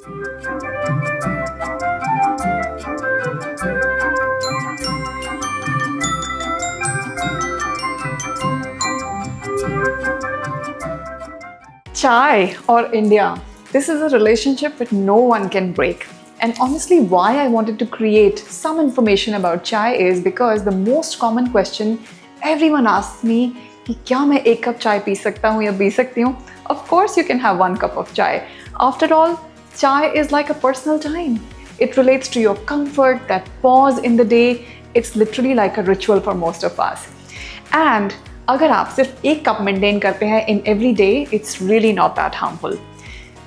Chai or India, this is a relationship which no one can break. And honestly, why I wanted to create some information about chai is because the most common question everyone asks me कि क्या मैं एक cup चाय P सकता हूँ या P सकती हूँ? Of course you can have one cup of chai. After all, chai is like a personal time. It relates to your comfort, that pause in the day. It's literally like a ritual for most of us. And अगर आप सिर्फ एक cup maintain करते हैं in every day, it's really not that harmful.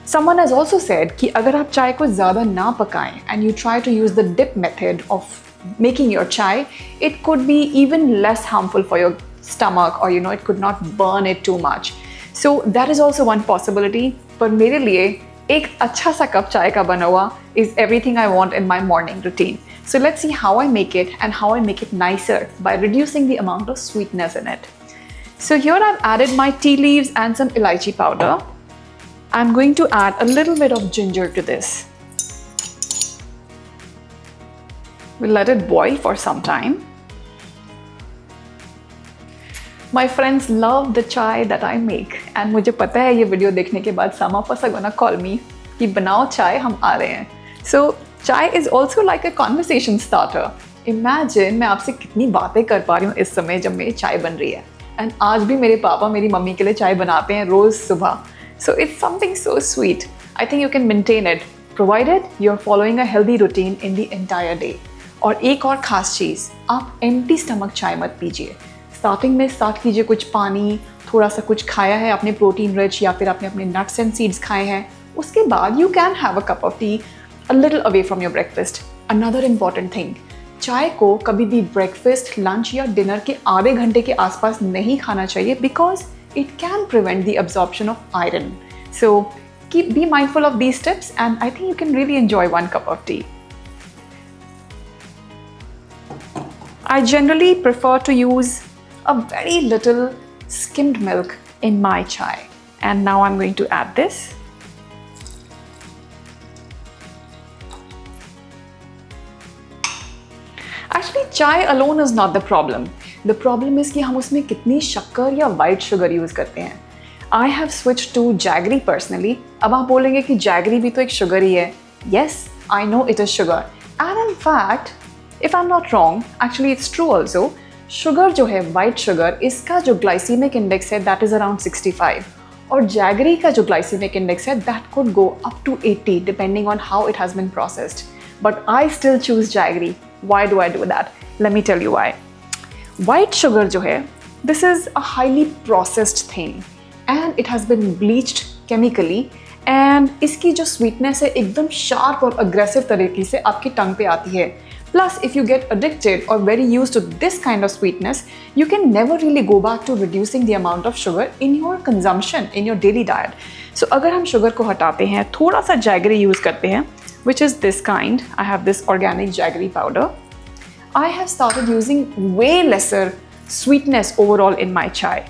Someone has also said कि अगर आप चाय को ज़्यादा ना पकाएं and you try to use the dip method of making your chai, it could be even less harmful for your stomach, or it could not burn it too much. So that is also one possibility. पर मेरे लिए एक अच्छा सा cup चाय का बना हुआ is everything I want in my morning routine. So let's see how I make it and how I make it nicer by reducing the amount of sweetness in it. So here I've added my tea leaves and some elaichi powder. I'm going to add a little bit of ginger to this. We'll let it boil for some time. My friends love the chai that I make, and मुझे पता है ये video देखने के बाद some of us are gonna call me कि बनाओ चाय, हम आ रहे हैं. So chai is also like a conversation starter. Imagine मैं आपसे कितनी बातें कर पा रही हूँ इस समय जब मेरी चाय बन रही है. And आज भी मेरे पापा मेरी मम्मी के लिए चाय बनाते हैं रोज सुबह. So it's something so sweet. I think you can maintain it, provided you're following a healthy routine in the entire day. और एक और खास चीज़, आप empty stomach चाय मत पीजिए. स्टार्टिंग में स्टार्ट कीजिए कुछ पानी, थोड़ा सा कुछ खाया है आपने प्रोटीन रिच, या फिर आपने अपने नट्स एंड सीड्स खाए हैं. उसके बाद you can have a cup of tea a little away from your breakfast. Another important thing, चाय को कभी भी ब्रेकफास्ट, लंच या डिनर के आधे घंटे के आसपास नहीं खाना चाहिए because it can prevent the absorption of iron. So be mindful of these tips, and I think you can really enjoy one cup of tea. I generally prefer to use a very little skimmed milk in my chai. And now I'm going to add this. Actually, chai alone is not the problem. The problem is कि हम उसमें कितनी शक्कर या white sugar use करते हैं. I have switched to jaggery personally. अब आप बोलेंगे कि jaggery भी तो एक sugar ही है. Yes, I know it is sugar. And in fact, if I'm not wrong, actually it's true also. Sugar जो है white sugar, इसका जो glycemic index है that is around 65. और jaggery का जो glycemic index है that could go up to 80 depending on how it has been processed. But I still choose jaggery. Why do I do that? Let me tell you why. White sugar जो है, this is a highly processed thing and it has been bleached chemically, and इसकी जो sweetness है एकदम sharp और aggressive तरीके से आपकी टंग पे आती है. Plus, if you get addicted or very used to this kind of sweetness, you can never really go back to reducing the amount of sugar in your consumption, in your daily diet. So अगर हम sugar को हटाते हैं, थोड़ा सा jaggery use करते हैं, which is this kind. I have this organic jaggery powder. I have started using way lesser sweetness overall in my chai.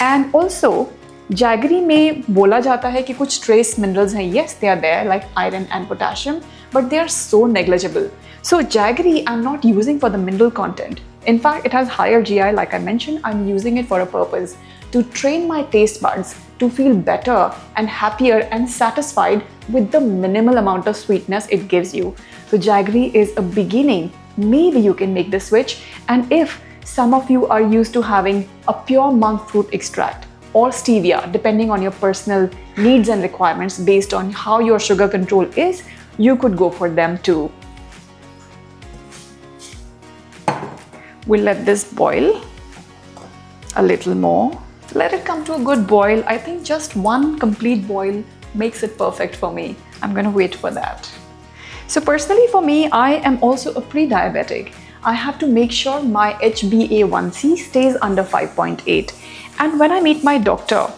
And also, jaggery में बोला जाता है कि कुछ trace minerals हैं. Yes, they are there like iron and potassium, but they are so negligible. So jaggery I'm not using for the mineral content. In fact, it has higher GI, like I mentioned. I'm using it for a purpose, to train my taste buds to feel better and happier and satisfied with the minimal amount of sweetness it gives you. So jaggery is a beginning. Maybe you can make the switch. And if some of you are used to having a pure monk fruit extract or stevia, depending on your personal needs and requirements based on how your sugar control is, you could go for them too. We'll let this boil a little more. Let it come to a good boil. I think just one complete boil makes it perfect for me. I'm gonna wait for that. So personally for me, I am also a pre-diabetic. I have to make sure my HbA1c stays under 5.8. And when I meet my doctor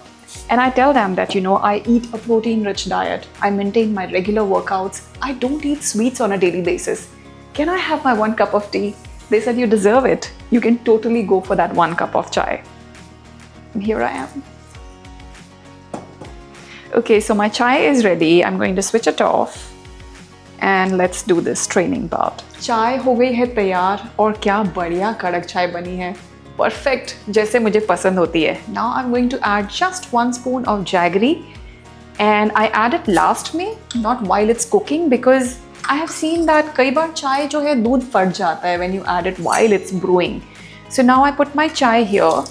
and I tell them that, I eat a protein-rich diet, I maintain my regular workouts, I don't eat sweets on a daily basis, can I have my 1 cup of tea? They said, you deserve it. You can totally go for that 1 cup of chai. And here I am. Okay, so my chai is ready. I'm going to switch it off and let's do this straining part. चाय हो गई है तैयार और क्या बढ़िया कड़क चाय बनी है, परफेक्ट जैसे मुझे पसंद होती है. Now I'm going to add just 1 spoon of jaggery and I add it last में, not while it's cooking, because I have seen that कई बार चाय जो है दूध फट जाता है when you add it while it's brewing. So now I put my chai here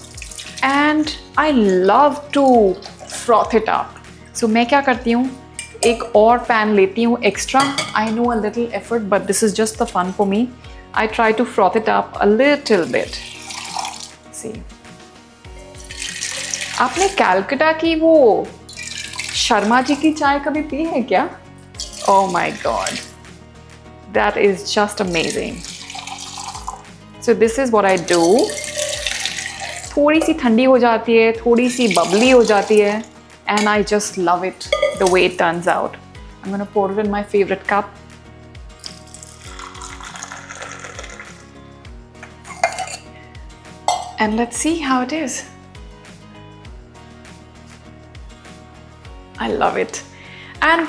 and I love to froth it up. So मैं क्या करती हूँ, एक और पैन लेती हूँ extra. I know a little effort but this is just the fun for me. I try to froth it up a little bit. See. आपने कैलकाटा की वो शर्मा जी की चाय कभी पी है क्या? Oh my God. That is just amazing. So this is what I do. थोड़ी सी ठंडी हो जाती है, थोड़ी सी बबली हो जाती है, and I just love it the way it turns out. I'm gonna pour it in my favorite cup. And let's see how it is. I love it. And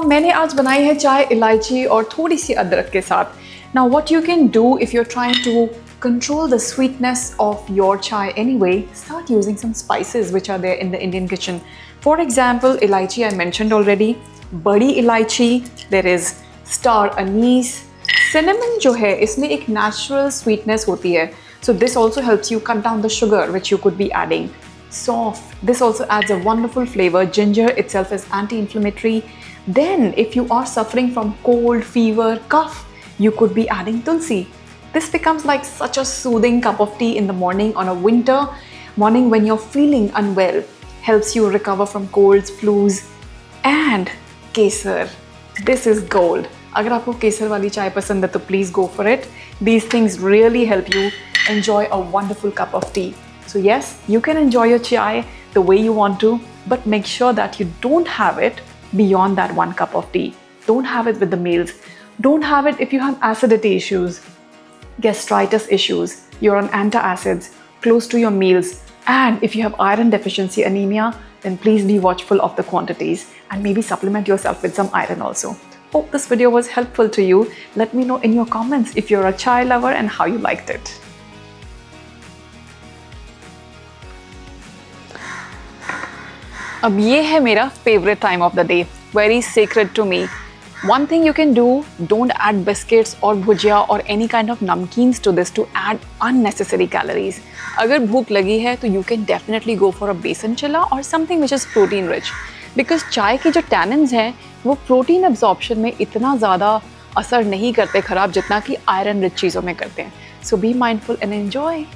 मैंने आज बनाई है चाय इलायची और थोड़ी सी अदरक के साथ. Now what you can do if you're trying to control the sweetness of your chai anyway, start using some spices which are there in the Indian kitchen. For example, ilaichi I mentioned already, badi ilaichi, there is star anise, cinnamon जो है इसमें एक natural sweetness होती है. So this also helps you cut down the sugar which you could be adding. Soft, this also adds a wonderful flavor. Ginger itself is anti-inflammatory. Then if you are suffering from cold, fever, cough, you could be adding tulsi. This becomes like such a soothing cup of tea in the morning on a winter morning when you're feeling unwell. Helps you recover from colds, flus. And kesar. This is gold. अगर आपको केसर वाली चाय पसंद है तो please go for it. These things really help you enjoy a wonderful cup of tea. So yes, you can enjoy your chai the way you want to, but make sure that you don't have it beyond that 1 cup of tea. Don't have it with the meals. Don't have it if you have acidity issues, gastritis issues, you're on antacids, close to your meals, and if you have iron deficiency anemia, then please be watchful of the quantities and maybe supplement yourself with some iron also. Hope this video was helpful to you. Let me know in your comments if you're a chai lover and how you liked it. अब ये है मेरा favorite time of the day, very sacred to me. One thing you can do, don't add biscuits or bhujia or any kind of namkeens to this to add unnecessary calories. अगर भूख लगी है तो you can definitely go for a besan chilla or something which is protein rich. Because चाय की जो tannins हैं वो protein absorption में इतना ज़्यादा असर नहीं करते खराब जितना कि iron rich चीज़ों में करते हैं. So be mindful and enjoy.